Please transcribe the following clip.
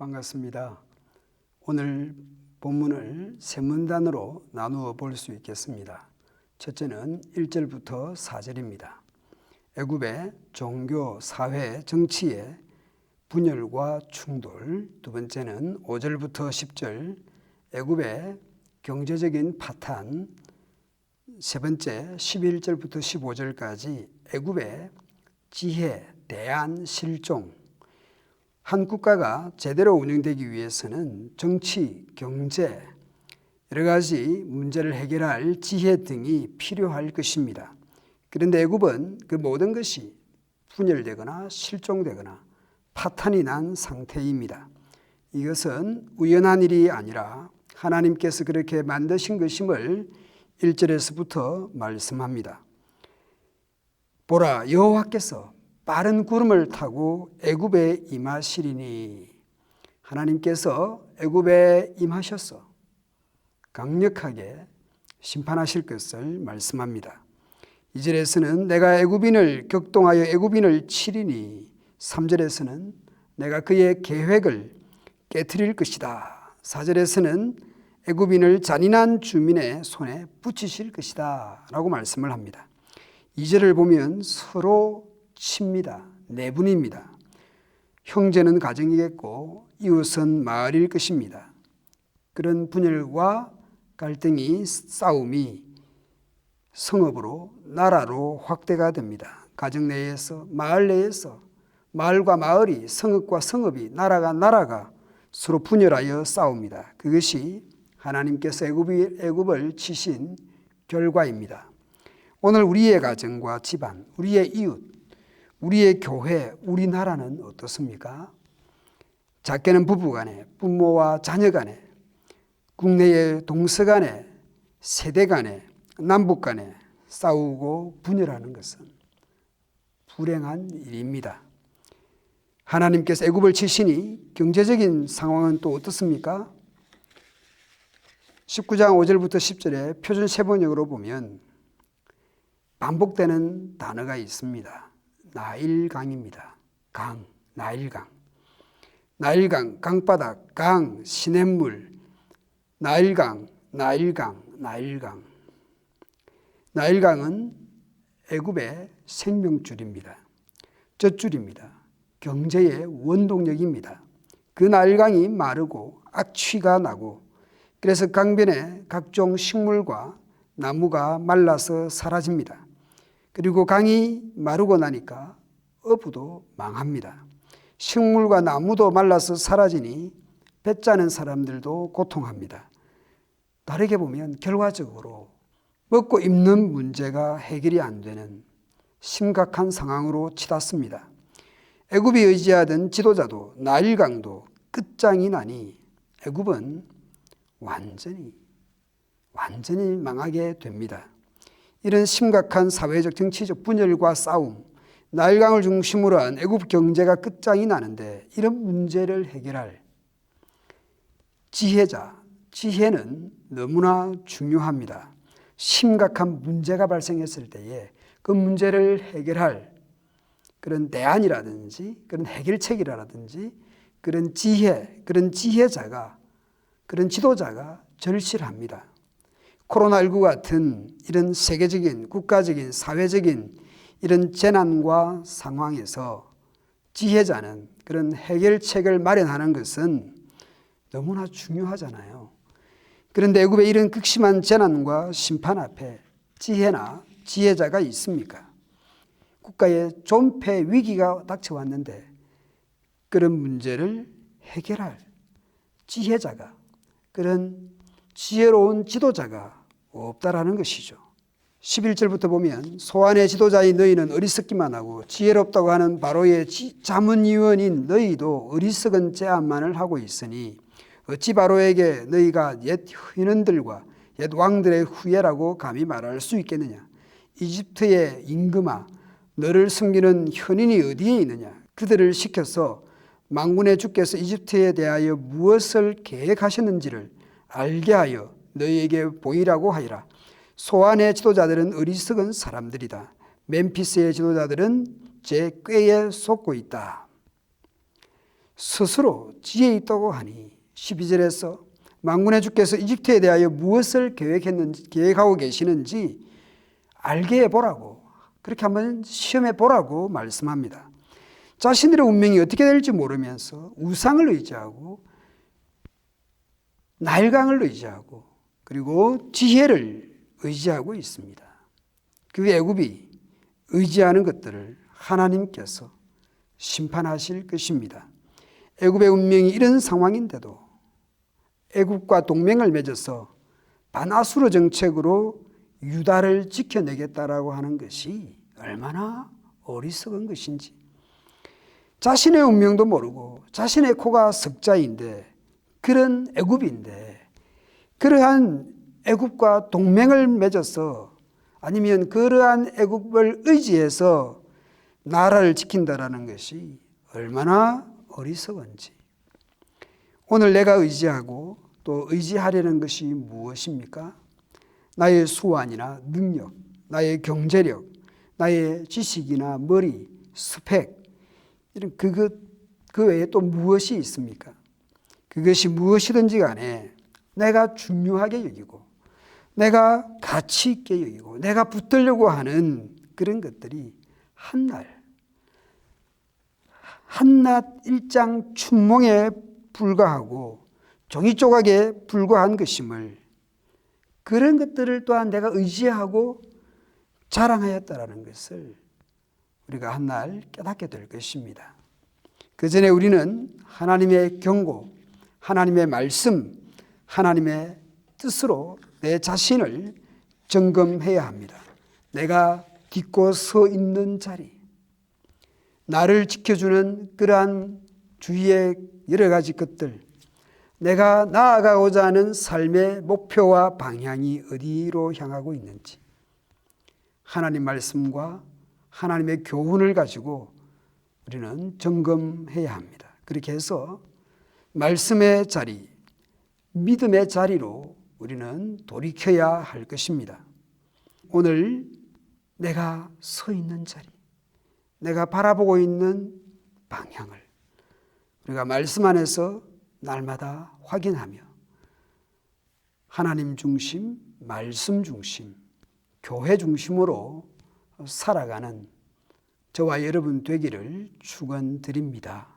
반갑습니다. 오늘 본문을 세 문단으로 나누어 볼 수 있겠습니다. 첫째는 1절부터 4절입니다. 애굽의 종교, 사회, 정치의 분열과 충돌. 두 번째는 5절부터 10절 애굽의 경제적인 파탄. 세 번째 11절부터 15절까지 애굽의 지혜, 대안, 실종. 한 국가가 제대로 운영되기 위해서는 정치, 경제, 여러 가지 문제를 해결할 지혜 등이 필요할 것입니다. 그런데 애굽은 그 모든 것이 분열되거나 실종되거나 파탄이 난 상태입니다. 이것은 우연한 일이 아니라 하나님께서 그렇게 만드신 것임을 1절에서부터 말씀합니다. 보라, 여호와께서 빠른 구름을 타고 애굽에 임하시리니. 하나님께서 애굽에 임하셔서 강력하게 심판하실 것을 말씀합니다. 2절에서는 내가 애굽인을 격동하여 애굽인을 치리니. 3절에서는 내가 그의 계획을 깨트릴 것이다. 4절에서는 애굽인을 잔인한 주민의 손에 붙이실 것이다 라고 말씀을 합니다. 2절을 보면 서로 칩니다. 내분입니다. 형제는 가정이겠고 이웃은 마을일 것입니다. 그런 분열과 갈등이, 싸움이 성읍으로, 나라로 확대가 됩니다. 가정 내에서, 마을 내에서, 마을과 마을이, 성읍과 성읍이, 나라가 서로 분열하여 싸웁니다. 그것이 하나님께서 애굽을 치신 결과입니다. 오늘 우리의 가정과 집안, 우리의 이웃, 우리의 교회, 우리나라는 어떻습니까? 작게는 부부간에, 부모와 자녀간에, 국내의 동서간에, 세대간에, 남북간에 싸우고 분열하는 것은 불행한 일입니다. 하나님께서 애굽을 치시니 경제적인 상황은 또 어떻습니까? 19장 5절부터 10절에 표준 세번역으로 보면 반복되는 단어가 있습니다. 나일강입니다. 강, 나일강. 나일강, 강바닥, 강, 시냇물. 나일강, 나일강, 나일강. 나일강은 애굽의 생명줄입니다. 젖줄입니다. 경제의 원동력입니다. 그 나일강이 마르고 악취가 나고 그래서 강변에 각종 식물과 나무가 말라서 사라집니다. 그리고 강이 마르고 나니까 어부도 망합니다. 식물과 나무도 말라서 사라지니 배 짜는 사람들도 고통합니다. 다르게 보면 결과적으로 먹고 입는 문제가 해결이 안 되는 심각한 상황으로 치닫습니다. 애굽이 의지하던 지도자도 나일강도 끝장이 나니 애굽은 완전히 망하게 됩니다. 이런 심각한 사회적 정치적 분열과 싸움, 나일강을 중심으로 한 애굽 경제가 끝장이 나는데 이런 문제를 해결할 지혜는 너무나 중요합니다. 심각한 문제가 발생했을 때에 그 문제를 해결할 그런 대안이라든지 그런 해결책이라든지 그런 지혜자가, 그런 지도자가 절실합니다. 코로나19 같은 이런 세계적인, 국가적인, 사회적인 이런 재난과 상황에서 지혜자는 그런 해결책을 마련하는 것은 너무나 중요하잖아요. 그런데 애굽의 이런 극심한 재난과 심판 앞에 지혜나 지혜자가 있습니까? 국가의 존폐 위기가 닥쳐왔는데 그런 문제를 해결할 지혜자가, 그런 지혜로운 지도자가 없다라는 것이죠. 11절부터 보면 소환의 지도자인 너희는 어리석기만 하고 지혜롭다고 하는 바로의 자문위원인 너희도 어리석은 제안만을 하고 있으니 어찌 바로에게 너희가 옛 현원들과 옛 왕들의 후예라고 감히 말할 수 있겠느냐? 이집트의 임금아, 너를 섬기는 현인이 어디에 있느냐? 그들을 시켜서 만군의 주께서 이집트에 대하여 무엇을 계획하셨는지를 알게 하여 너희에게 보이라고 하리라. 소안의 지도자들은 어리석은 사람들이다. 멤피스의 지도자들은 제 꾀에 속고 있다. 스스로 지혜 있다고 하니 12절에서 만군의 주께서 이집트에 대하여 무엇을 계획하고 계시는지 알게 해보라고, 그렇게 한번 시험해 보라고 말씀합니다. 자신들의 운명이 어떻게 될지 모르면서 우상을 의지하고 나일강을 의지하고 그리고 지혜를 의지하고 있습니다. 그 애굽이 의지하는 것들을 하나님께서 심판하실 것입니다. 애굽의 운명이 이런 상황인데도 애굽과 동맹을 맺어서 반아수르 정책으로 유다를 지켜내겠다라고 하는 것이 얼마나 어리석은 것인지, 자신의 운명도 모르고 자신의 코가 석자인데 그런 애굽인데 그러한 애굽과 동맹을 맺어서 아니면 그러한 애굽을 의지해서 나라를 지킨다라는 것이 얼마나 어리석은지. 오늘 내가 의지하고 또 의지하려는 것이 무엇입니까? 나의 수완이나 능력, 나의 경제력, 나의 지식이나 머리, 스펙, 이런 그 외에 또 무엇이 있습니까? 그것이 무엇이든지 간에 내가 중요하게 여기고 내가 가치 있게 여기고 내가 붙들려고 하는 그런 것들이 한낱 일장 춘몽에 불과하고 종이 조각에 불과한 것임을, 그런 것들을 또한 내가 의지하고 자랑하였다라는 것을 우리가 한날 깨닫게 될 것입니다. 그 전에 우리는 하나님의 경고, 하나님의 말씀, 하나님의 뜻으로 내 자신을 점검해야 합니다. 내가 딛고 서 있는 자리, 나를 지켜주는 그러한 주위의 여러 가지 것들, 내가 나아가고자 하는 삶의 목표와 방향이 어디로 향하고 있는지 하나님 말씀과 하나님의 교훈을 가지고 우리는 점검해야 합니다. 그렇게 해서 말씀의 자리, 믿음의 자리로 우리는 돌이켜야 할 것입니다. 오늘 내가 서 있는 자리, 내가 바라보고 있는 방향을 우리가 말씀 안에서 날마다 확인하며 하나님 중심, 말씀 중심, 교회 중심으로 살아가는 저와 여러분 되기를 축원드립니다.